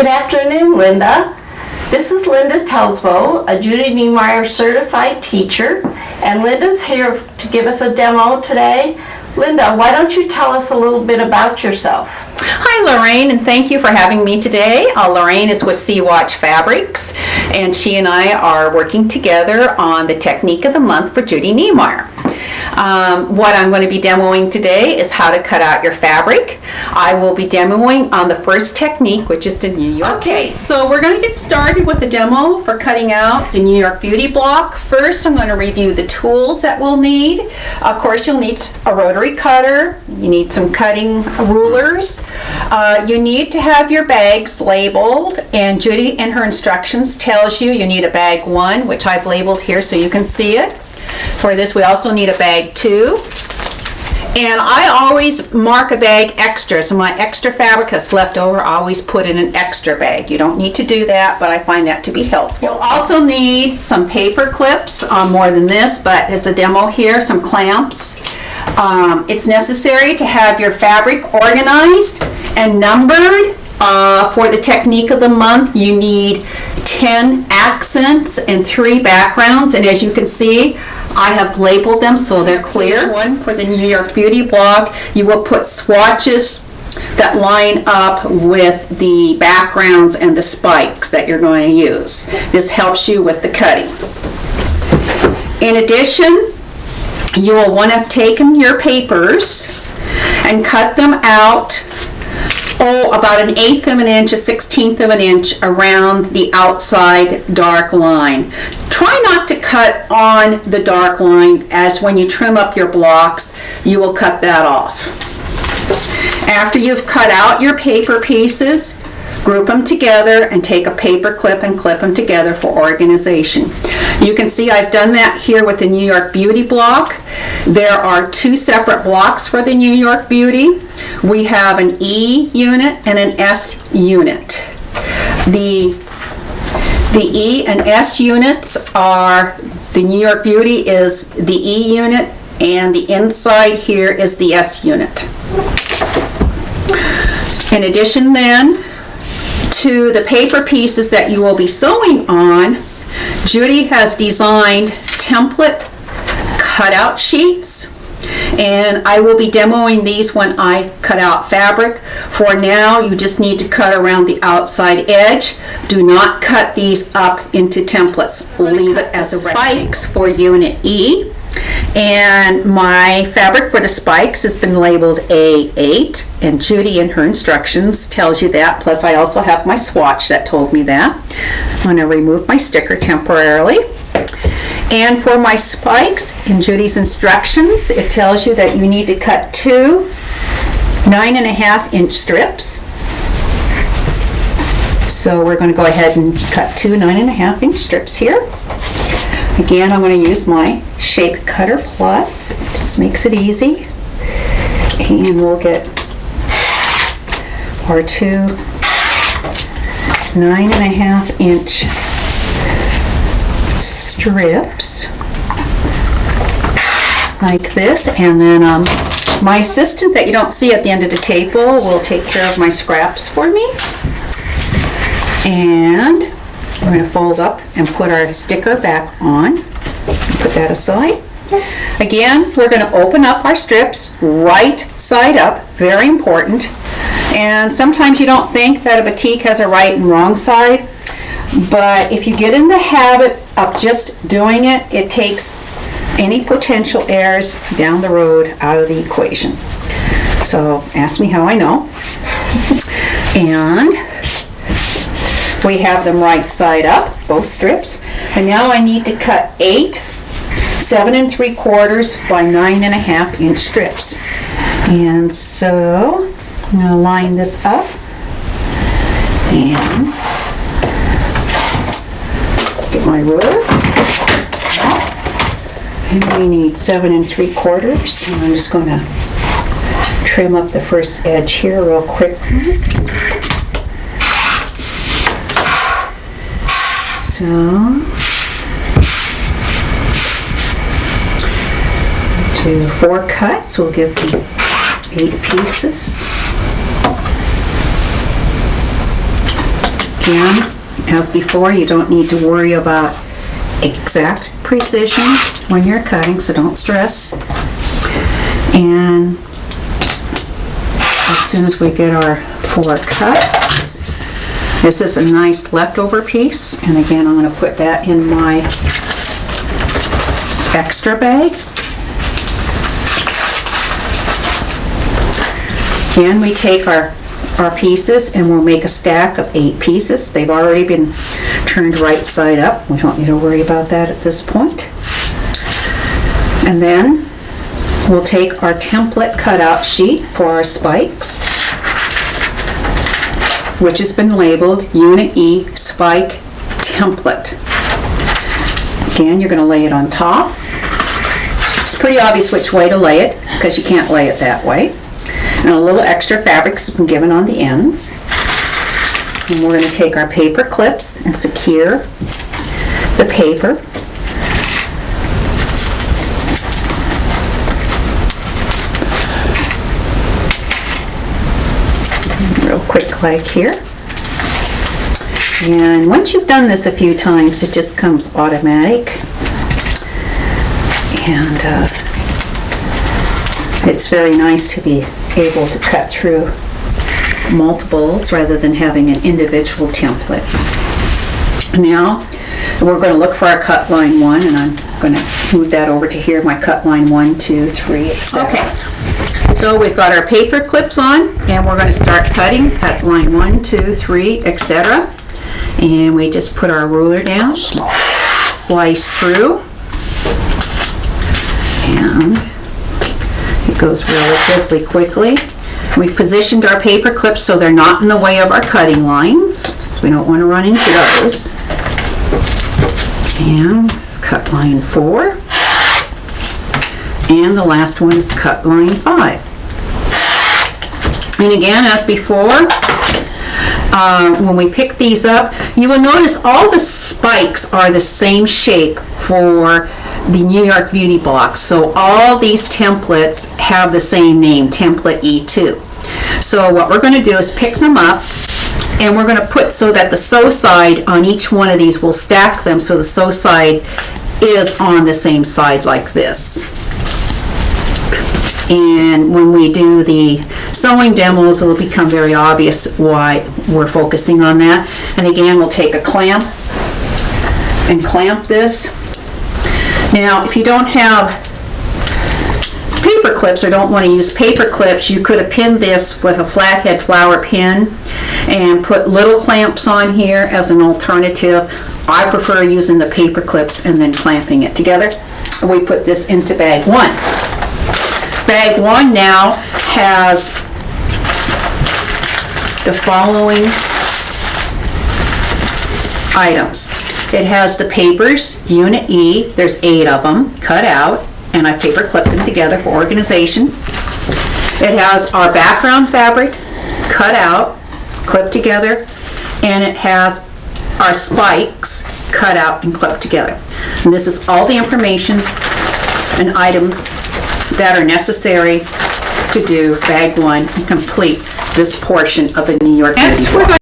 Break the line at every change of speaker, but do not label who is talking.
Good afternoon, Linda. This is Linda Telsbo, a Judy Niemeyer certified teacher, and Linda's here to give us a demo today. Linda, why don't you tell us a little bit about yourself?
Hi Lorraine, and thank you for having me today. Lorraine is with Sea Watch Fabrics, and she and I are working together on the Technique of the Month for Judy Niemeyer. What I'm going to be demoing today is how to cut out your fabric. I will be demoing on the first technique, which is the New York. Okay, so we're going to get started with the demo for cutting out the New York Beauty block. First, I'm going to review the tools that we'll need. Of course, you'll need a rotary cutter. You need some cutting rulers. You need to have your bags labeled, and Judy in her instructions tells you need a bag 1, which I've labeled here so you can see it. For this, we also need a bag 2. And I always mark a bag extra, so my extra fabric that's left over, I always put in an extra bag. You don't need to do that, but I find that to be helpful. You'll also need some paper clips, more than this, but as a demo here, some clamps. It's necessary to have your fabric organized and numbered. For the Technique of the Month, you need 10 accents and 3 backgrounds, and as you can see, I have labeled them so they're clear. One for the New York Beauty block, you will put swatches that line up with the backgrounds and the spikes that you're going to use. This helps you with the cutting. In addition, you will want to take your papers and cut them out about 1/8 of an inch, 1/16 of an inch around the outside dark line. Try not to cut on the dark line, as when you trim up your blocks, you will cut that off. After you've cut out your paper pieces, group them together and take a paper clip and clip them together for organization. You can see I've done that here with the New York Beauty block. There are 2 separate blocks for the New York Beauty. We have an E unit and an S unit. The E and S units are, the New York Beauty is the E unit, and the inside here is the S unit. In addition then to the paper pieces that you will be sewing on, Judy has designed template cutout sheets, and I will be demoing these when I cut out fabric. For now, you just need to cut around the outside edge. Do not cut these up into templates. Leave it as a spikes for Unit E. And my fabric for the spikes has been labeled A8, and Judy in her instructions tells you that, plus I also have my swatch that told me that. I'm going to remove my sticker temporarily. And for my spikes, in Judy's instructions, it tells you that you need to cut 2 9.5 inch strips. So we're going to go ahead and cut 2 9.5 inch strips here. Again, I'm going to use my Shape Cutter Plus. It just makes it easy. And we'll get our 2 9.5 inch strips like this, and then my assistant that you don't see at the end of the table will take care of my scraps for me. And we're going to fold up and put our sticker back on. Put that aside. Again, we're going to open up our strips right side up, very important. And sometimes you don't think that a batik has a right and wrong side, but if you get in the habit of just doing it, it takes any potential errors down the road out of the equation. So ask me how I know. And we have them right side up, both strips. And now I need to cut 8 7 3/4 by 9.5 inch strips. And so I'm going to line this up and get my ruler. And we need 7 3/4. And I'm just going to trim up the first edge here real quickly. So do 4 cuts, we'll give me 8 pieces. again, as before, you don't need to worry about exact precision when you're cutting, so don't stress. And as soon as we get our 4 cuts, this is a nice leftover piece, and again, I'm going to put that in my extra bag. Again, we take our pieces and we'll make a stack of 8 pieces. They've already been turned right side up. We don't need to worry about that at this point. And then we'll take our template cutout sheet for our spikes, which has been labeled Unit E Spike Template. Again, you're going to lay it on top. It's pretty obvious which way to lay it because you can't lay it that way. And a little extra fabric's been given on the ends. And we're going to take our paper clips and secure the paper. Real quick like here. And once you've done this a few times, it just comes automatic. And it's very nice to be able to cut through multiples rather than having an individual template. Now we're going to look for our cut line 1, and I'm going to move that over to here, my cut line 1, 2, 3, etc. Okay, so we've got our paper clips on, and we're going to start cutting, cut line 1, 2, 3, etc. And we just put our ruler down, slice through, and it goes relatively quickly. We've positioned our paper clips so they're not in the way of our cutting lines. So we don't want to run into those. And it's cut line 4. And the last one is cut line 5. And again, as before, when we pick these up, you will notice all the spikes are the same shape for the New York Beauty blocks. So all these templates have the same name, template E2. So what we're going to do is pick them up, and we're going to put so that the sew side on each one of these will stack them so the sew side is on the same side like this. And when we do the sewing demos, it'll become very obvious why we're focusing on that. And again, we'll take a clamp and clamp this. Now, if you don't have paper clips or don't want to use paper clips, you could have pinned this with a flathead flower pin and put little clamps on here as an alternative. I prefer using the paper clips and then clamping it together. We put this into bag 1. Bag 1 now has the following items. It has the papers, Unit E, there's 8 of them, cut out, and I paper clipped them together for organization. It has our background fabric, cut out, clipped together, and it has our spikes, cut out and clipped together. And this is all the information and items that are necessary to do bag 1 and complete this portion of the New York Beauty block.